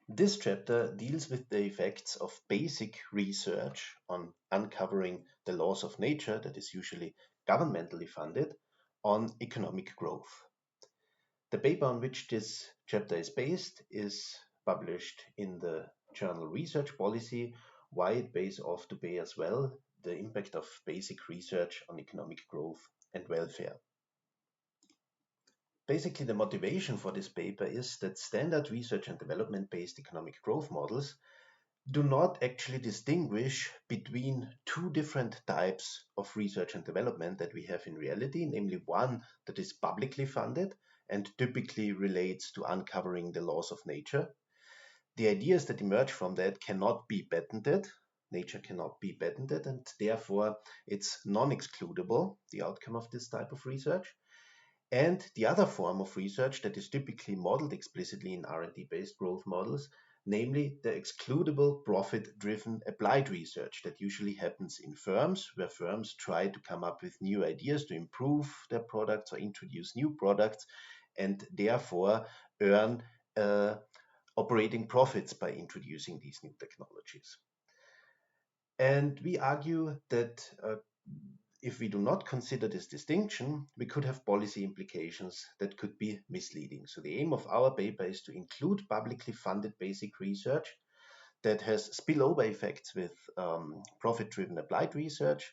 This chapter deals with the effects of basic research on uncovering the laws of nature, that is usually governmentally funded, on economic growth. The paper on which this chapter is based is published in the journal Research Policy, why it pays off to pay as well, the impact of basic research on economic growth and welfare. Basically, the motivation for this paper is that standard research and development based economic growth models do not actually distinguish between two different types of research and development that we have in reality, namely one that is publicly funded and typically relates to uncovering the laws of nature. The ideas that emerge from that cannot be patented. Nature cannot be patented, and therefore it's non-excludable, the outcome of this type of research. And the other form of research that is typically modeled explicitly in R&D-based growth models, namely the excludable profit-driven applied research that usually happens in firms, where firms try to come up with new ideas to improve their products or introduce new products, and therefore earn operating profits by introducing these new technologies. And we argue that if we do not consider this distinction, we could have policy implications that could be misleading. So the aim of our paper is to include publicly funded basic research that has spillover effects with profit-driven applied research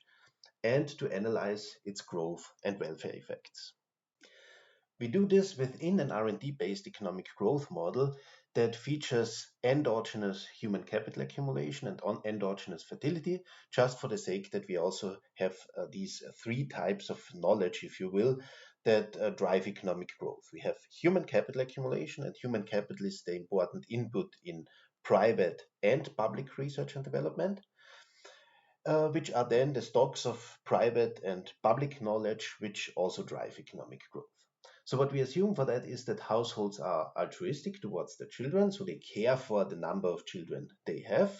and to analyze its growth and welfare effects. We do this within an R&D-based economic growth model that features endogenous human capital accumulation and endogenous fertility, just for the sake that we also have these three types of knowledge, if you will, that drive economic growth. We have human capital accumulation, and human capital is the important input in private and public research and development, which are then the stocks of private and public knowledge, which also drive economic growth. So what we assume for that is that households are altruistic towards their children, so they care for the number of children they have,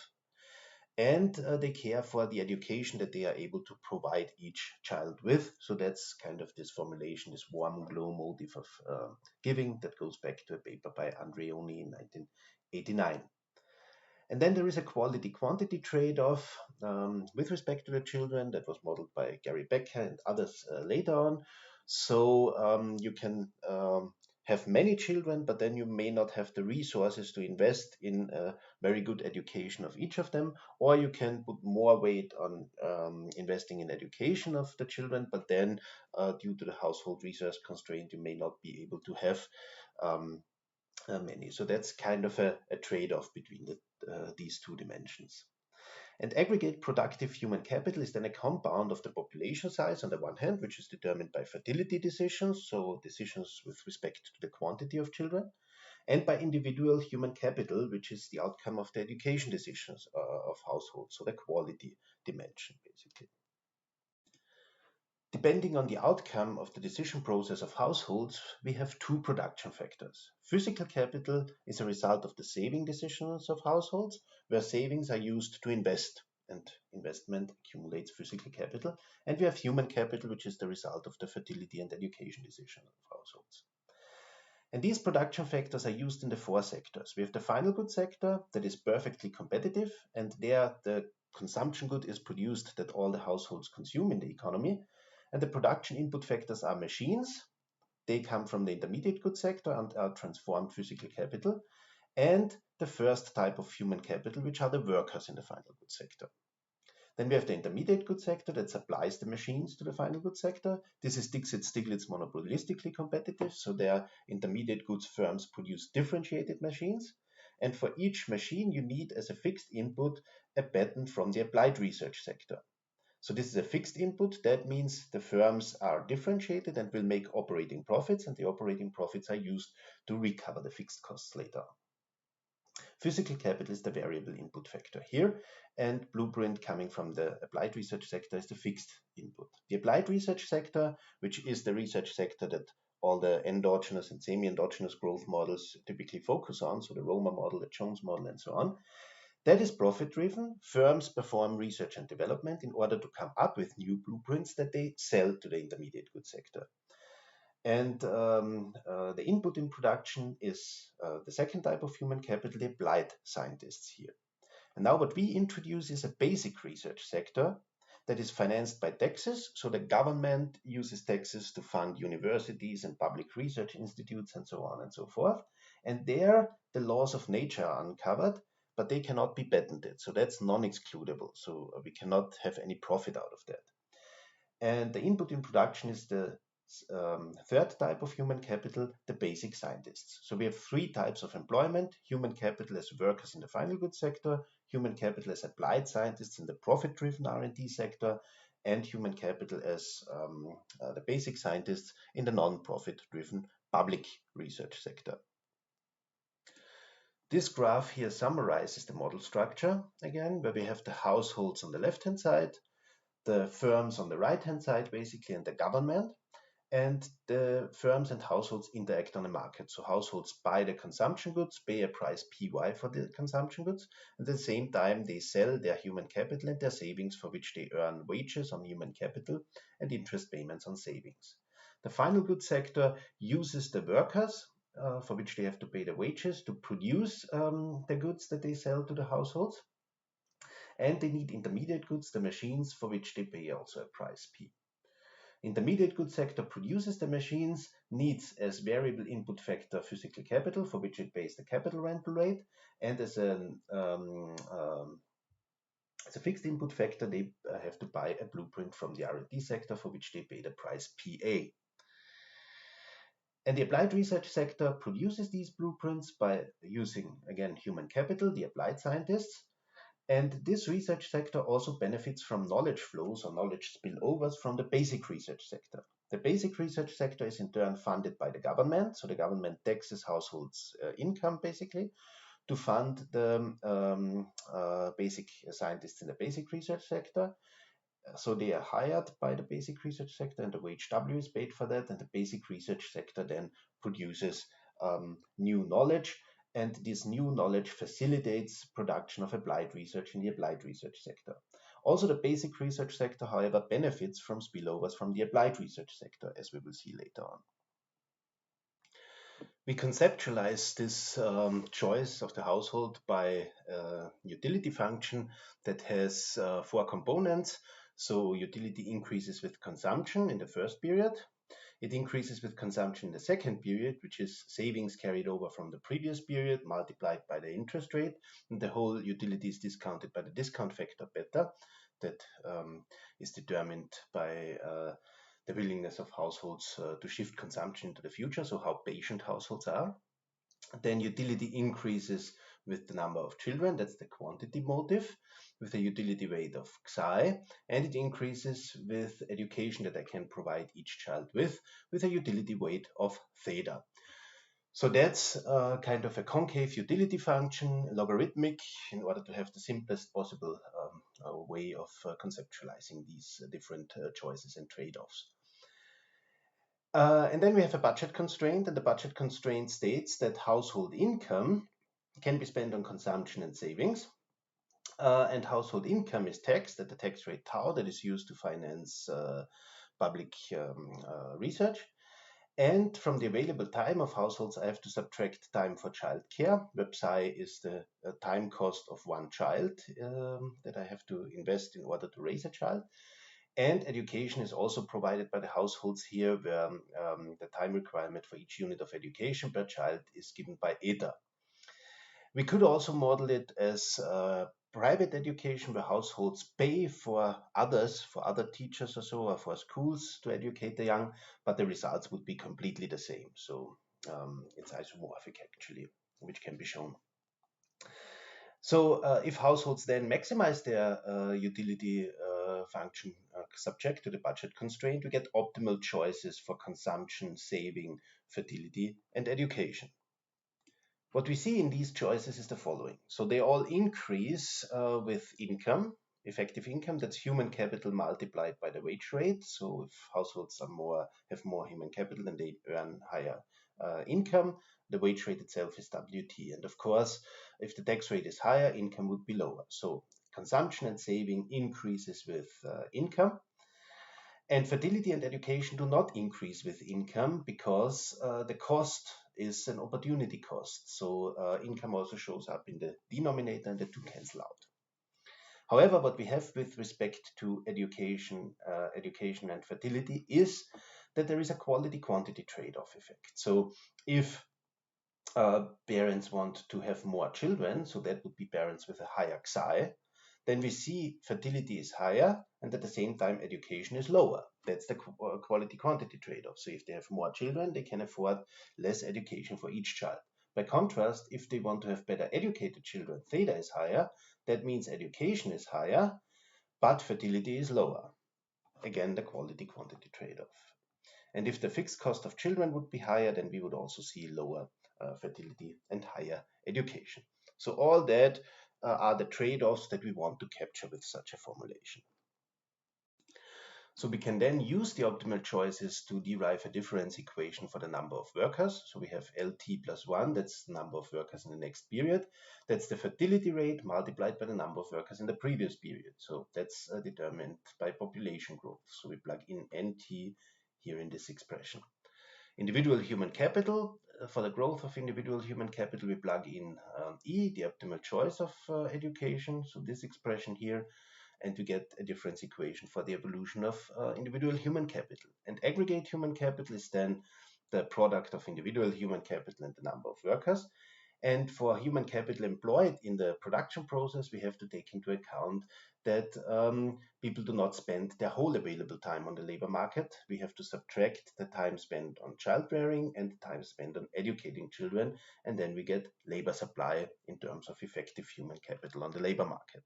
and they care for the education that they are able to provide each child with. So that's kind of this formulation, this warm glow motive of giving that goes back to a paper by Andreoni in 1989. And then there is a quality-quantity trade-off with respect to the children that was modeled by Gary Becker and others later on. So you can have many children, but then you may not have the resources to invest in a very good education of each of them, or you can put more weight on investing in education of the children, but then due to the household resource constraint, you may not be able to have many. So that's kind of a trade-off between these two dimensions. And aggregate productive human capital is then a compound of the population size on the one hand, which is determined by fertility decisions, so decisions with respect to the quantity of children, and by individual human capital, which is the outcome of the education decisions of households, so the quality dimension, basically. Depending on the outcome of the decision process of households, we have two production factors. Physical capital is a result of the saving decisions of households, where savings are used to invest, and investment accumulates physical capital. And we have human capital, which is the result of the fertility and education decisions of households. And these production factors are used in the four sectors. We have the final good sector that is perfectly competitive, and there the consumption good is produced that all the households consume in the economy. And the production input factors are machines. They come from the intermediate goods sector and are transformed physical capital. And the first type of human capital, which are the workers in the final goods sector. Then we have the intermediate goods sector that supplies the machines to the final goods sector. This is Dixit-Stiglitz monopolistically competitive. So their intermediate goods firms produce differentiated machines. And for each machine, you need as a fixed input a patent from the applied research sector. So this is a fixed input. That means the firms are differentiated and will make operating profits, and the operating profits are used to recover the fixed costs later on. Physical capital is the variable input factor here, and blueprint coming from the applied research sector is the fixed input. The applied research sector, which is the research sector that all the endogenous and semi-endogenous growth models typically focus on, so the Roma model, the Jones model, and so on, that is profit-driven. Firms perform research and development in order to come up with new blueprints that they sell to the intermediate goods sector. And the input in production is the second type of human capital, the applied scientists here. And now what we introduce is a basic research sector that is financed by taxes. So the government uses taxes to fund universities and public research institutes and so on and so forth. And there the laws of nature are uncovered, but they cannot be patented. So that's non-excludable. So we cannot have any profit out of that. And the input in production is the third type of human capital, the basic scientists. So we have three types of employment: human capital as workers in the final goods sector, human capital as applied scientists in the profit-driven R&D sector, and human capital as the basic scientists in the non-profit-driven public research sector. This graph here summarizes the model structure again, where we have the households on the left-hand side, the firms on the right-hand side basically, and the government. And the firms and households interact on the market. So households buy the consumption goods, pay a price PY for the consumption goods, and at the same time they sell their human capital and their savings, for which they earn wages on human capital and interest payments on savings. The final goods sector uses the workers, for which they have to pay the wages to produce the goods that they sell to the households. And they need intermediate goods, the machines, for which they pay also a price P. Intermediate goods sector produces the machines, needs as variable input factor physical capital, for which it pays the capital rental rate, and as a fixed input factor, they have to buy a blueprint from the R&D sector, for which they pay the price PA. And the applied research sector produces these blueprints by using, again, human capital, the applied scientists. And this research sector also benefits from knowledge flows or knowledge spillovers from the basic research sector. The basic research sector is in turn funded by the government. So the government taxes households' income basically to fund the basic scientists in the basic research sector. So they are hired by the basic research sector and the wage W is paid for that. And the basic research sector then produces new knowledge. And this new knowledge facilitates production of applied research in the applied research sector. Also, the basic research sector, however, benefits from spillovers from the applied research sector, as we will see later on. We conceptualize this choice of the household by a utility function that has four components. So utility increases with consumption in the first period. It increases with consumption in the second period, which is savings carried over from the previous period multiplied by the interest rate. And the whole utility is discounted by the discount factor beta that is determined by the willingness of households to shift consumption into the future, so how patient households are. Then utility increases with the number of children, that's the quantity motive, with a utility weight of xi, and it increases with education that I can provide each child with a utility weight of theta. So that's kind of a concave utility function, logarithmic, in order to have the simplest possible way of conceptualizing these different choices and trade-offs. And then we have a budget constraint, and the budget constraint states that household income can be spent on consumption and savings. And household income is taxed at the tax rate tau that is used to finance public research. And from the available time of households, I have to subtract time for childcare, where psi is the time cost of one child that I have to invest in order to raise a child. And education is also provided by the households here, where the time requirement for each unit of education per child is given by eta. We could also model it as private education, where households pay for others, for other teachers or so, or for schools to educate the young, but the results would be completely the same. So it's isomorphic actually, which can be shown. So if households then maximize their utility function subject to the budget constraint, we get optimal choices for consumption, saving, fertility, and education. What we see in these choices is the following. So they all increase with income, effective income, that's human capital multiplied by the wage rate. So if households have more human capital, then they earn higher income. The wage rate itself is WT. And of course, if the tax rate is higher, income would be lower. So consumption and saving increases with income. And fertility and education do not increase with income because the cost is an opportunity cost. So income also shows up in the denominator and the two cancel out. However, what we have with respect to education and fertility is that there is a quality-quantity trade-off effect. So if parents want to have more children, so that would be parents with a higher XI, then we see fertility is higher and at the same time education is lower. That's the quality-quantity trade-off. So if they have more children, they can afford less education for each child. By contrast, if they want to have better educated children, theta is higher. That means education is higher, but fertility is lower. Again, the quality-quantity trade-off. And if the fixed cost of children would be higher, then we would also see lower fertility and higher education. So all that are the trade-offs that we want to capture with such a formulation. So we can then use the optimal choices to derive a difference equation for the number of workers. So we have LT plus 1, that's the number of workers in the next period. That's the fertility rate multiplied by the number of workers in the previous period. So that's determined by population growth. So we plug in NT here in this expression. Individual human capital, for the growth of individual human capital, we plug in E, the optimal choice of education, so this expression here, and we get a difference equation for the evolution of individual human capital. And aggregate human capital is then the product of individual human capital and the number of workers. And for human capital employed in the production process, we have to take into account that people do not spend their whole available time on the labor market. We have to subtract the time spent on child rearing and the time spent on educating children, and then we get labor supply in terms of effective human capital on the labor market.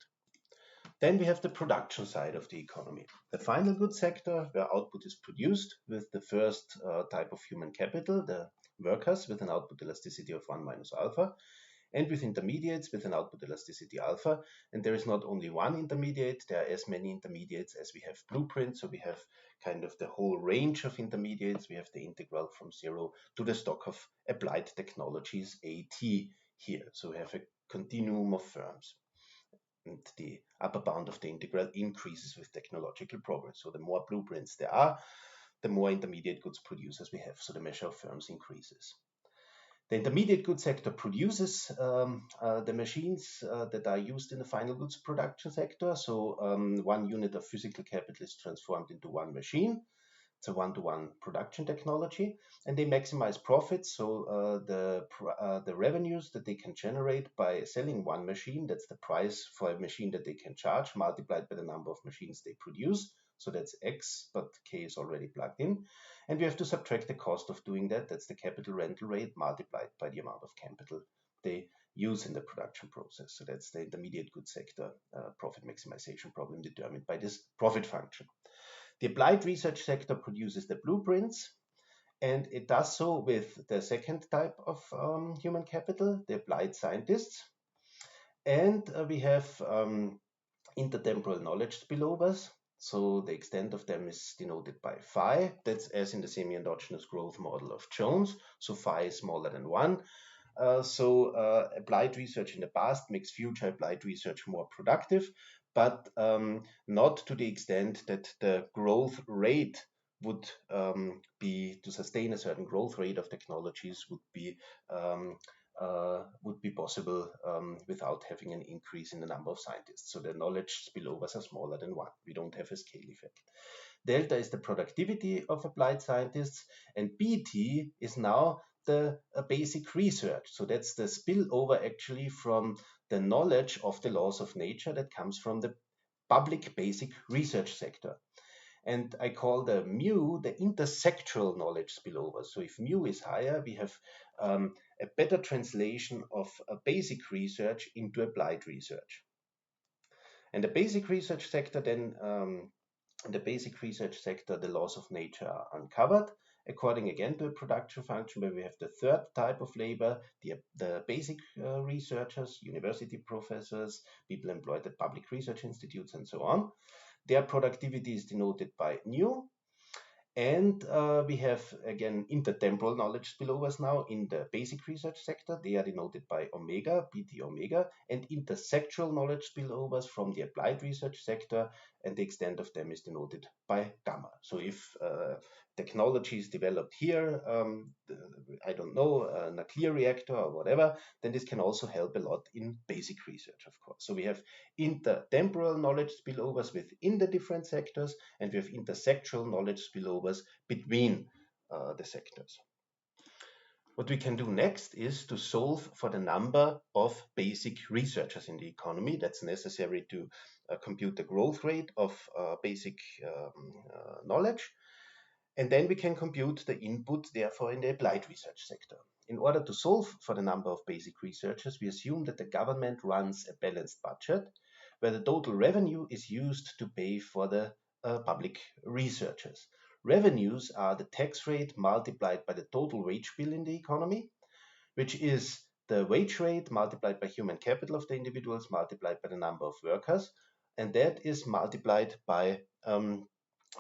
Then we have the production side of the economy. The final goods sector, where output is produced with the first type of human capital, the workers, with an output elasticity of 1 minus alpha, and with intermediates with an output elasticity alpha. And there is not only one intermediate, there are as many intermediates as we have blueprints. So we have kind of the whole range of intermediates. We have the integral from 0 to the stock of applied technologies, AT, here. So we have a continuum of firms. And the upper bound of the integral increases with technological progress. So the more blueprints there are, the more intermediate goods producers we have. So the measure of firms increases. The intermediate goods sector produces the machines that are used in the final goods production sector. So 1 unit of physical capital is transformed into 1 machine. It's a one-to-one production technology, and they maximize profits. So the revenues that they can generate by selling 1 machine, that's the price for a machine that they can charge, multiplied by the number of machines they produce. So that's X, but K is already plugged in. And we have to subtract the cost of doing that. That's the capital rental rate multiplied by the amount of capital they use in the production process. So that's the intermediate goods sector profit maximization problem determined by this profit function. The applied research sector produces the blueprints, and it does so with the second type of human capital, the applied scientists. And we have intertemporal knowledge spillovers. So the extent of them is denoted by phi. That's as in the semi-endogenous growth model of Jones. So phi is smaller than 1. Applied research in the past makes future applied research more productive, but not to the extent that the growth rate would be, to sustain a certain growth rate of technologies would be possible without having an increase in the number of scientists. So the knowledge spillovers are smaller than 1. We don't have a scale effect. Delta is the productivity of applied scientists, and BT is now the basic research. So that's the spillover actually from the knowledge of the laws of nature that comes from the public basic research sector. And I call the mu the intersectoral knowledge spillover. So if mu is higher, we have a better translation of a basic research into applied research. And the basic research sector then, in the basic research sector, the laws of nature are uncovered, according again to a production function where we have the third type of labor, the basic researchers, university professors, people employed at public research institutes, and so on. Their productivity is denoted by nu, And we have, again, intertemporal knowledge spillovers now in the basic research sector. They are denoted by omega, BT omega, and intersectoral knowledge spillovers from the applied research sector, and the extent of them is denoted by gamma. So if technology is developed here, I don't know, a nuclear reactor or whatever, then this can also help a lot in basic research, of course. So we have intertemporal knowledge spillovers within the different sectors, and we have intersectoral knowledge spillovers between the sectors. What we can do next is to solve for the number of basic researchers in the economy that's necessary to compute the growth rate of basic knowledge. And then we can compute the input, therefore, in the applied research sector. In order to solve for the number of basic researchers, we assume that the government runs a balanced budget where the total revenue is used to pay for the public researchers. Revenues are the tax rate multiplied by the total wage bill in the economy, which is the wage rate multiplied by human capital of the individuals multiplied by the number of workers, and that is multiplied by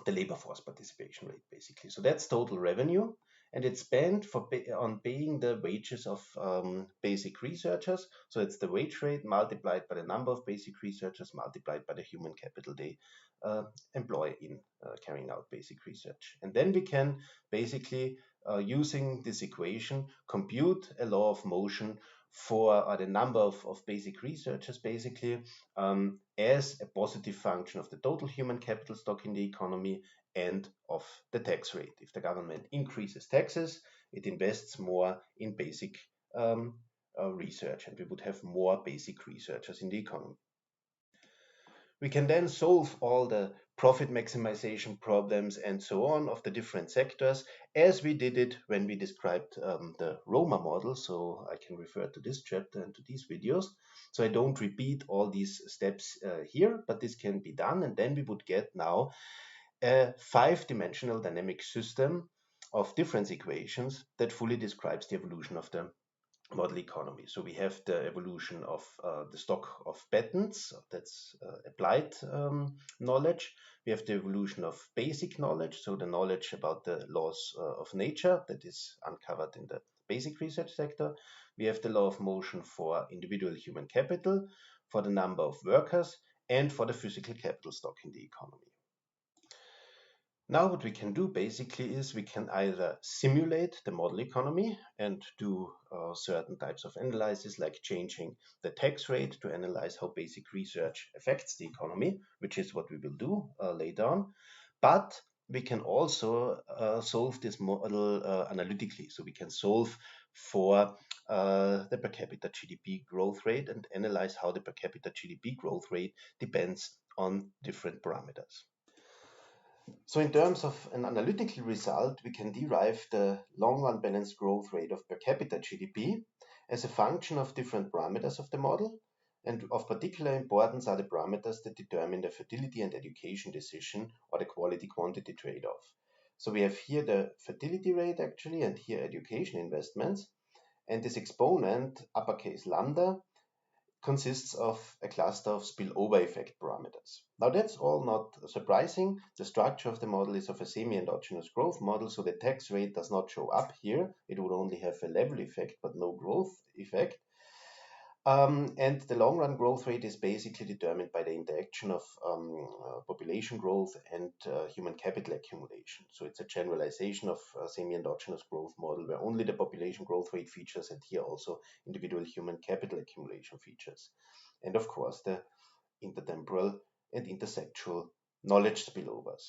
the labor force participation rate, basically. So that's total revenue, and it's spent on paying the wages of basic researchers. So it's the wage rate multiplied by the number of basic researchers multiplied by the human capital they employ in carrying out basic research. And then we can basically, using this equation, compute a law of motion for the number of basic researchers, basically, as a positive function of the total human capital stock in the economy and of the tax rate. If the government increases taxes, it invests more in basic research, and we would have more basic researchers in the economy. We can then solve all the profit maximization problems and so on of the different sectors as we did it when we described the Roma model. So I can refer to this chapter and to these videos. So I don't repeat all these steps here, but this can be done. And then we would get now a 5-dimensional dynamic system of difference equations that fully describes the evolution of the model economy. So we have the evolution of the stock of patents, that's applied knowledge. We have the evolution of basic knowledge, so the knowledge about the laws of nature that is uncovered in the basic research sector. We have the law of motion for individual human capital, for the number of workers, and for the physical capital stock in the economy. Now what we can do basically is we can either simulate the model economy and do certain types of analysis, like changing the tax rate to analyze how basic research affects the economy, which is what we will do later on. But we can also solve this model analytically. So we can solve for the per capita GDP growth rate and analyze how the per capita GDP growth rate depends on different parameters. So in terms of an analytical result, we can derive the long-run balanced growth rate of per capita GDP as a function of different parameters of the model. And of particular importance are the parameters that determine the fertility and education decision or the quality-quantity trade-off. So we have here the fertility rate actually, and here education investments. And this exponent, uppercase lambda, consists of a cluster of spillover effect parameters. Now that's all not surprising. The structure of the model is of a semi-endogenous growth model, so the tax rate does not show up here. It would only have a level effect, but no growth effect. And the long-run growth rate is basically determined by the interaction of population growth and human capital accumulation. So it's a generalization of a semi-endogenous growth model where only the population growth rate features, and here also individual human capital accumulation features. And of course, the intertemporal and intersectoral knowledge spillovers.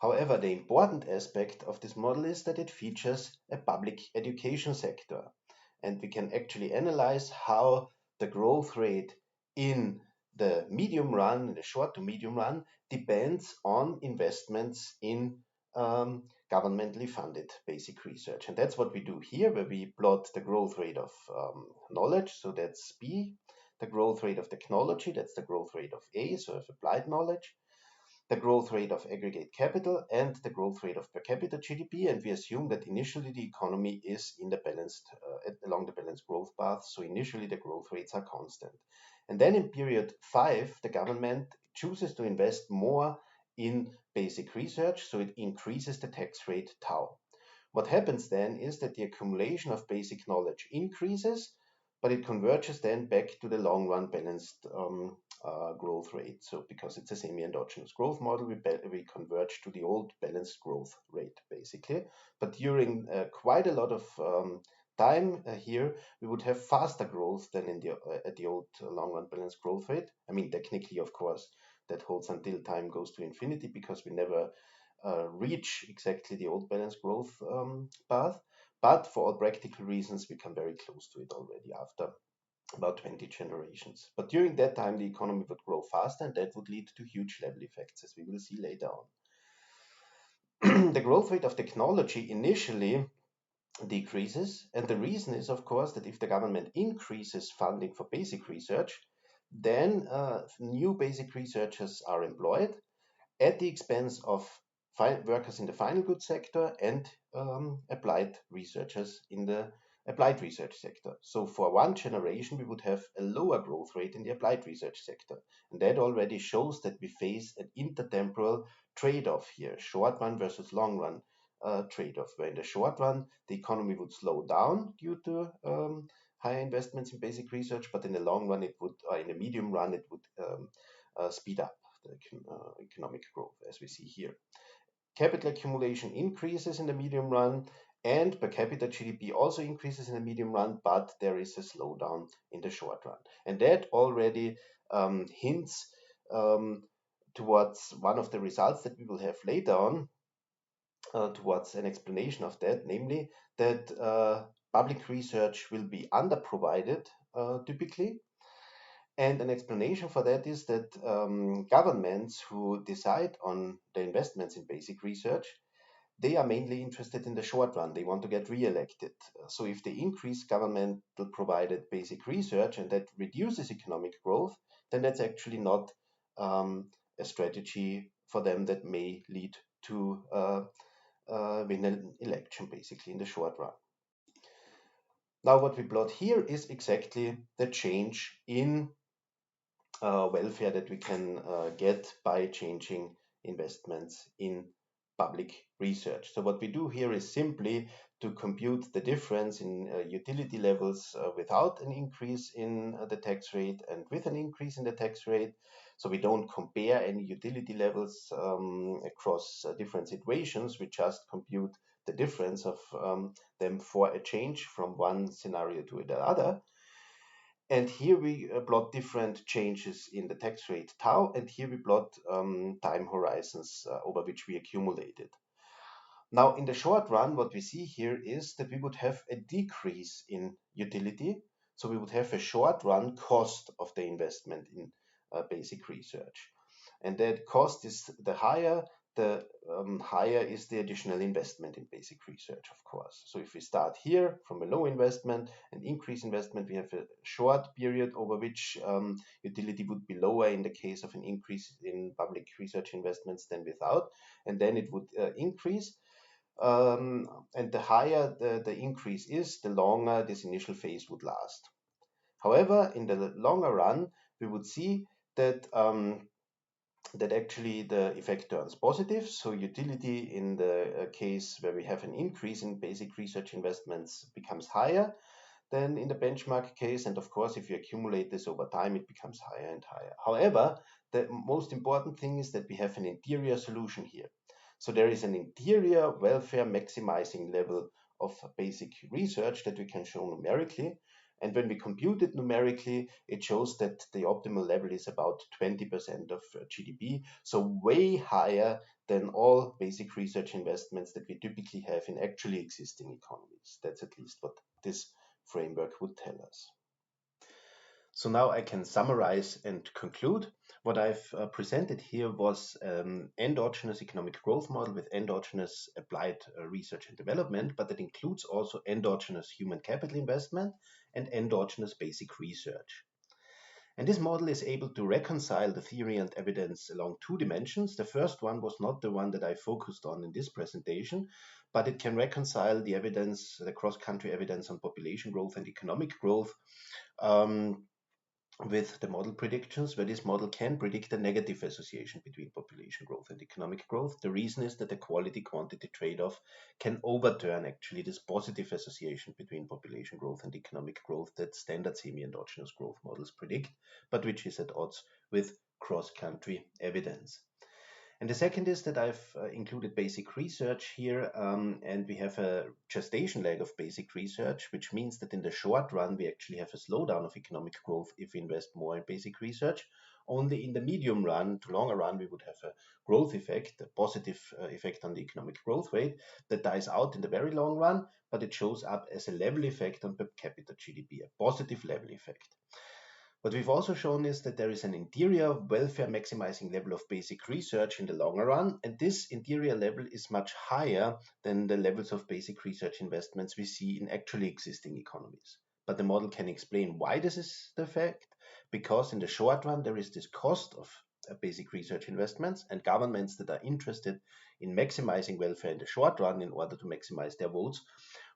However, the important aspect of this model is that it features a public education sector. And we can actually analyze how the growth rate in the medium run, in the short to medium run, depends on investments in governmentally funded basic research. And that's what we do here, where we plot the growth rate of knowledge, so that's B, the growth rate of technology, that's the growth rate of A, so of applied knowledge, the growth rate of aggregate capital, and the growth rate of per capita GDP, and we assume that initially the economy is in the balanced along the balanced growth path, so initially the growth rates are constant. And then in period 5, the government chooses to invest more in basic research, so it increases the tax rate tau. What happens then is that the accumulation of basic knowledge increases, but it converges then back to the long run balanced growth rate. So because it's a semi-endogenous growth model, we converge to the old balanced growth rate basically. But during quite a lot of time here, we would have faster growth than in the at the old long run balanced growth rate. I mean, technically, of course, that holds until time goes to infinity because we never reach exactly the old balanced growth path. But for all practical reasons, we come very close to it already after about 20 generations. But during that time, the economy would grow faster, and that would lead to huge level effects, as we will see later on. The growth rate of technology initially decreases, and the reason is, of course, that if the government increases funding for basic research, then new basic researchers are employed at the expense of workers in the final goods sector and applied researchers in the applied research sector. So for one generation, we would have a lower growth rate in the applied research sector. And that already shows that we face an intertemporal trade-off here, short run versus long run trade-off, where in the short run, the economy would slow down due to higher investments in basic research, but in the long run, it would, in the medium run, it would speed up the economic growth, as we see here. Capital accumulation increases in the medium run, and per capita GDP also increases in the medium run, but there is a slowdown in the short run. And that already hints towards one of the results that we will have later on, towards an explanation of that, namely that public research will be underprovided typically. And an explanation for that is that governments who decide on the investments in basic research, they are mainly interested in the short run. They want to get re-elected. So if they increase governmental provided basic research and that reduces economic growth, then that's actually not a strategy for them that may lead to win an election basically in the short run. Now what we plot here is exactly the change in welfare that we can get by changing investments in public research. So what we do here is simply to compute the difference in utility levels without an increase in the tax rate and with an increase in the tax rate. So we don't compare any utility levels across different situations. We just compute the difference of them for a change from one scenario to the other. And here we plot different changes in the tax rate tau, and here we plot time horizons over which we accumulated. Now, in the short run, what we see here is that we would have a decrease in utility. So we would have a short run cost of the investment in basic research. And that cost is the higher is the additional investment in basic research, of course. So if we start here from a low investment and increase investment, we have a short period over which utility would be lower in the case of an increase in public research investments than without, and then it would increase. And the higher the increase is, the longer this initial phase would last. However, in the longer run, we would see that that actually the effect turns positive. So utility in the case where we have an increase in basic research investments becomes higher than in the benchmark case. And of course, if you accumulate this over time, it becomes higher and higher. However, the most important thing is that we have an interior solution here. So there is an interior welfare maximizing level of basic research that we can show numerically. And when we compute it numerically, it shows that the optimal level is about 20% of GDP, so way higher than all basic research investments that we typically have in actually existing economies. That's at least what this framework would tell us. So now I can summarize and conclude. What I've presented here was an endogenous economic growth model with endogenous applied research and development, but that includes also endogenous human capital investment and endogenous basic research. And this model is able to reconcile the theory and evidence along two dimensions. The first one was not the one that I focused on in this presentation, but it can reconcile the evidence, the cross-country evidence on population growth and economic growth with the model predictions, where this model can predict a negative association between population growth and economic growth. The reason is that the quality-quantity trade-off can overturn actually this positive association between population growth and economic growth that standard semi-endogenous growth models predict, but which is at odds with cross-country evidence. And the second is that I've included basic research here, and we have a gestation lag of basic research, which means that in the short run, we actually have a slowdown of economic growth if we invest more in basic research. Only in the medium run to longer run, we would have a growth effect, a positive effect on the economic growth rate that dies out in the very long run, but it shows up as a level effect on per capita GDP, a positive level effect. What we've also shown is that there is an interior welfare maximizing level of basic research in the longer run, and this interior level is much higher than the levels of basic research investments we see in actually existing economies. But the model can explain why this is the fact, because in the short run there is this cost of basic research investments, and governments that are interested in maximizing welfare in the short run in order to maximize their votes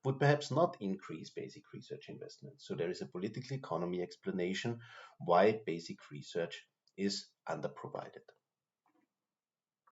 would perhaps not increase basic research investments. So there is a political economy explanation why basic research is underprovided.